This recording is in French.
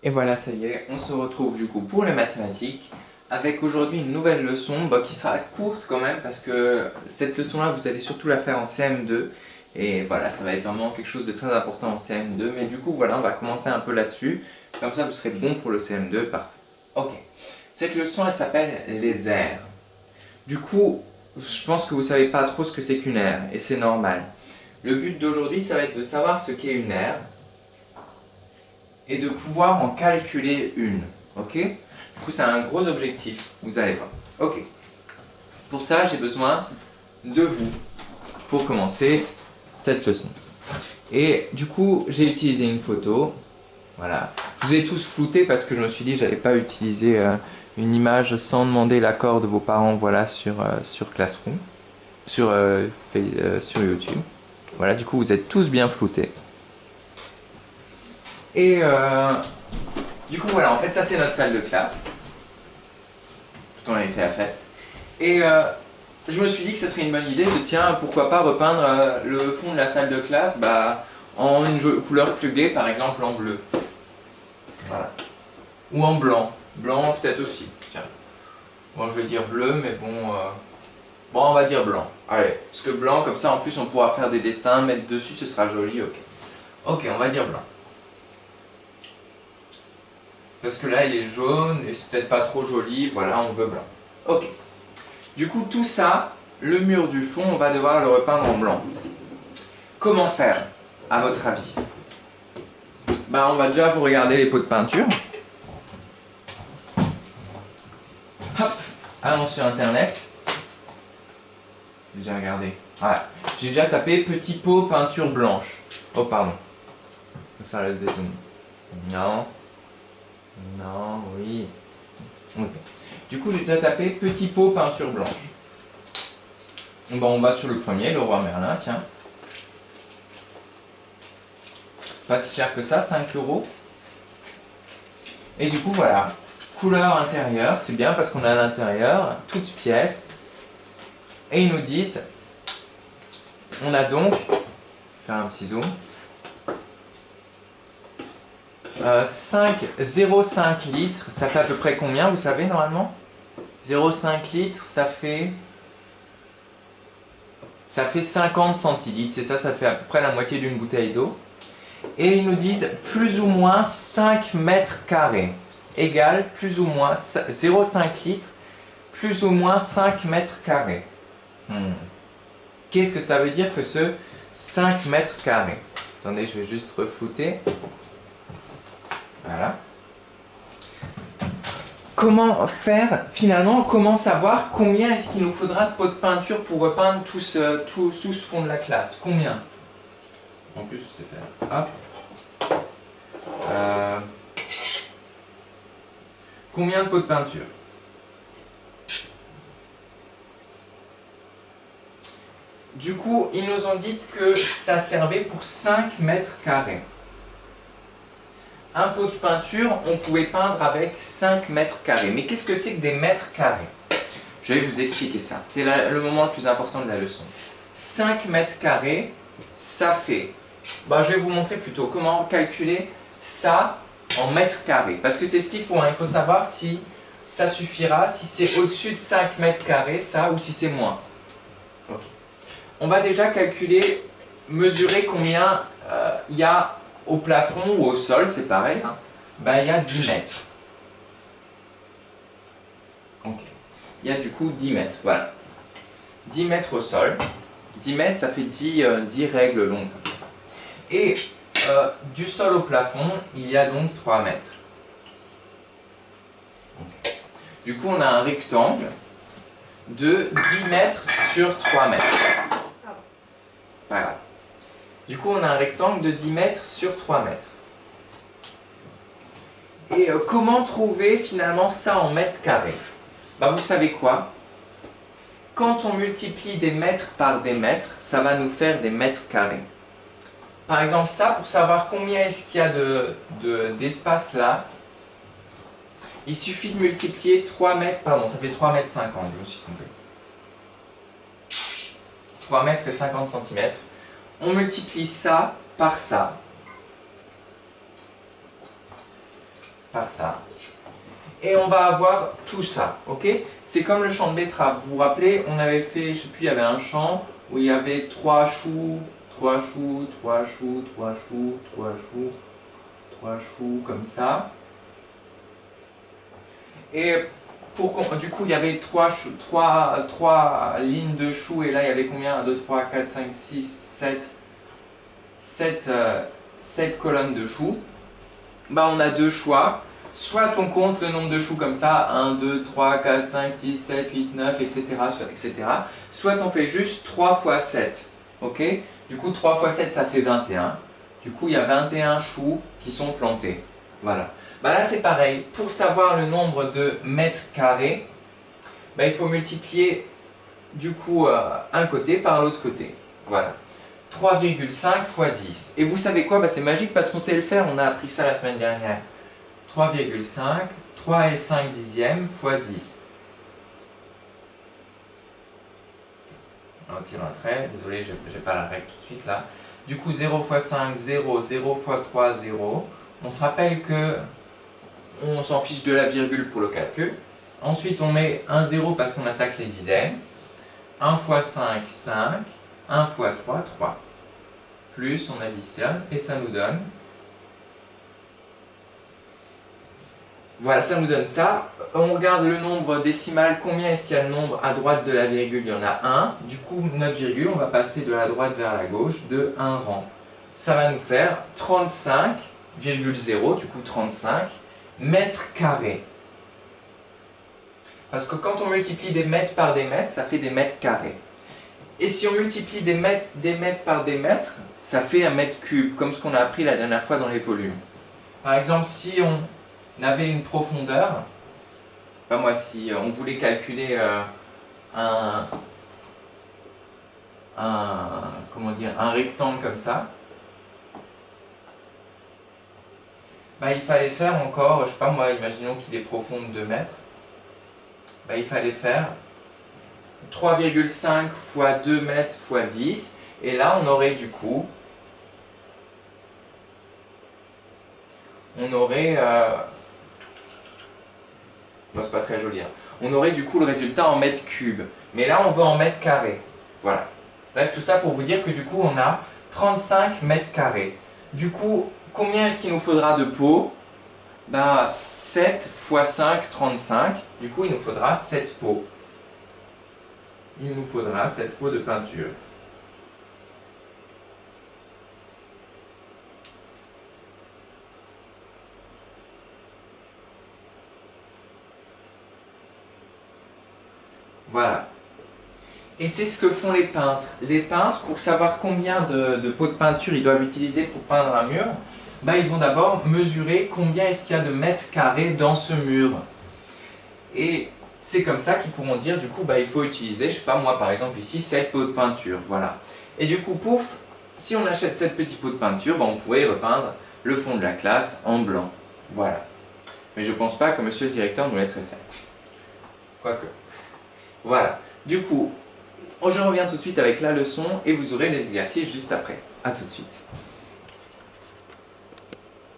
Et voilà, ça y est, on se retrouve du coup pour les mathématiques avec aujourd'hui une nouvelle leçon qui sera courte quand même parce que cette leçon-là, vous allez surtout la faire en CM2 et voilà, ça va être vraiment quelque chose de très important en CM2 mais du coup voilà, on va commencer un peu là-dessus comme ça vous serez bon pour le CM2, parfait. Ok, cette leçon elle s'appelle les aires. Du coup, je pense que vous savez pas trop ce que c'est qu'une aire et c'est normal. Le but d'aujourd'hui, ça va être de savoir ce qu'est une aire et de pouvoir en calculer une. Ok? Du coup, c'est un gros objectif, vous allez voir. Ok. Pour ça, j'ai besoin de vous pour commencer cette leçon. Et du coup, j'ai utilisé une photo. Voilà. Je vous ai tous flouté parce que je me suis dit que j'allais pas utiliser une image sans demander l'accord de vos parents, voilà, sur Classroom, sur YouTube. Voilà, du coup, vous êtes tous bien floutés. Et du coup, voilà, en fait, ça c'est notre salle de classe. On avait fait la fête. Et je me suis dit que ce serait une bonne idée de, tiens, pourquoi pas repeindre le fond de la salle de classe en une couleur plus gaie, par exemple en bleu. Voilà. Ou en blanc. Blanc peut-être aussi. Tiens. Bon, je vais dire bleu, mais bon... Bon, on va dire blanc. Allez. Parce que blanc, comme ça, en plus, on pourra faire des dessins, mettre dessus, ce sera joli, ok. Ok, on va dire blanc. Parce que là, il est jaune, et c'est peut-être pas trop joli, voilà, on veut blanc. Ok. Du coup, tout ça, le mur du fond, on va devoir le repeindre en blanc. Comment faire, à votre avis? On va déjà vous regarder les pots de peinture. Hop, allons sur internet. J'ai déjà regardé. Voilà. J'ai déjà tapé petit pot peinture blanche. Oh, pardon. Je vais faire le dézoom. Non. Non, oui. Ok. Du coup, j'ai déjà tapé petit pot peinture blanche. Bon, on va sur le premier, le roi Merlin, tiens. Pas si cher que ça, 5 €. Et du coup, voilà. Couleur intérieure, c'est bien parce qu'on a à l'intérieur toute pièce. Et ils nous disent, on a donc, faire un petit zoom, 0,5 litres, ça fait à peu près combien, vous savez, normalement? 0,5 litres, ça fait 50 centilitres, c'est ça, ça fait à peu près la moitié d'une bouteille d'eau. Et ils nous disent plus ou moins 5 mètres carrés, égale plus ou moins 0,5 litres, plus ou moins 5 mètres carrés. Qu'est-ce que ça veut dire que ce 5 mètres carrés? Attendez, je vais juste reflouter. Voilà. Comment faire finalement? Comment savoir combien est-ce qu'il nous faudra de pots de peinture pour repeindre tout ce fond de la classe? Combien? En plus, c'est faire. Hop. Combien de pots de peinture? Du coup, ils nous ont dit que ça servait pour 5 mètres carrés. Un pot de peinture, on pouvait peindre avec 5 mètres carrés. Mais qu'est-ce que c'est que des mètres carrés? Je vais vous expliquer ça. C'est le moment le plus important de la leçon. 5 mètres carrés, ça fait... je vais vous montrer plutôt comment calculer ça en mètres carrés. Parce que c'est ce qu'il faut. Il faut savoir si ça suffira, si c'est au-dessus de 5 mètres carrés, ça, ou si c'est moins. Okay. On va déjà calculer, mesurer combien il y a au plafond ou au sol, c'est pareil. Il y a 10 mètres. Ok. Il y a du coup 10 mètres, voilà. 10 mètres au sol. 10 mètres, ça fait 10 règles longues. Et du sol au plafond, il y a donc 3 mètres. Okay. Du coup, on a un rectangle de 10 mètres sur 3 mètres. Pas grave. Du coup, on a un rectangle de 10 mètres sur 3 mètres. Et comment trouver finalement ça en mètres carrés? Vous savez quoi? Quand on multiplie des mètres par des mètres, ça va nous faire des mètres carrés. Par exemple, ça, pour savoir combien est-ce qu'il y a d'espace là, il suffit de multiplier 3 mètres, pardon, ça fait 3 mètres 50, je me suis trompé. 3 mètres et 50 centimètres. On multiplie ça par ça. par ça. Et on va avoir tout ça, ok? C'est comme le champ de betterave. Vous vous rappelez, on avait fait, je sais plus, il y avait un champ où il y avait 3 choux, 3 choux, 3 choux, 3 choux, 3 choux, 3 choux, comme ça. Et du coup, il y avait 3 lignes de choux, et là, il y avait combien? 1, 2, 3, 4, 5, 6, 7 colonnes de choux. Bah, on a deux choix. Soit on compte le nombre de choux comme ça, 1, 2, 3, 4, 5, 6, 7, 8, 9, etc. Soit on fait juste 3 fois 7. Ok? Du coup, 3 fois 7, ça fait 21. Du coup, il y a 21 choux qui sont plantés. Voilà. Bah là, c'est pareil. Pour savoir le nombre de mètres carrés, bah, il faut multiplier du coup un côté par l'autre côté. Voilà. 3,5 fois 10. Et vous savez quoi? Bah, c'est magique parce qu'on sait le faire. On a appris ça la semaine dernière. 3,5, 3 et 5 dixièmes fois 10. On tire un trait, désolé, je n'ai pas la règle tout de suite là. Du coup, 0 fois 5, 0, 0 fois 3, 0. On se rappelle que on s'en fiche de la virgule pour le calcul. Ensuite, on met un 0 parce qu'on attaque les dizaines. 1 fois 5, 5. 1 fois 3, 3. Plus, on additionne et ça nous donne... Voilà, ça nous donne ça. On regarde le nombre décimal. Combien est-ce qu'il y a de nombre à droite de la virgule? Il y en a 1. Du coup, notre virgule, on va passer de la droite vers la gauche de 1 rang. Ça va nous faire 35,0, du coup 35 mètres carrés. Parce que quand on multiplie des mètres par des mètres, ça fait des mètres carrés. Et si on multiplie des mètres par des mètres, ça fait un mètre cube, comme ce qu'on a appris la dernière fois dans les volumes. Par exemple, si on avait une profondeur, pas moi, si on voulait calculer comment dire, un rectangle comme ça, bah, il fallait faire encore, je sais pas moi, imaginons qu'il est profond de 2 mètres, bah, il fallait faire 3,5 fois 2 mètres fois 10, et là on aurait du coup, on aurait, non, c'est pas très joli, hein. On aurait du coup le résultat en mètres cubes, mais là on veut en mètres carrés, voilà. Bref, tout ça pour vous dire que du coup on a 35 mètres carrés. Du coup, combien est-ce qu'il nous faudra de pots? Ben, 7 fois 5, 35. Du coup, il nous faudra 7 pots. Il nous faudra 7 pots de peinture. Voilà. Et c'est ce que font les peintres. Les peintres, pour savoir combien de pots de peinture ils doivent utiliser pour peindre un mur, bah, ils vont d'abord mesurer combien est-ce qu'il y a de mètres carrés dans ce mur. Et c'est comme ça qu'ils pourront dire, du coup, bah, il faut utiliser, je sais pas moi par exemple ici, 7 pots de peinture, voilà. Et du coup, pouf, si on achète 7 petits pots de peinture, bah, on pourrait repeindre le fond de la classe en blanc. Voilà. Mais je pense pas que monsieur le directeur nous laisserait faire. Quoique. Voilà. Du coup, je reviens tout de suite avec la leçon et vous aurez les exercices juste après. A tout de suite.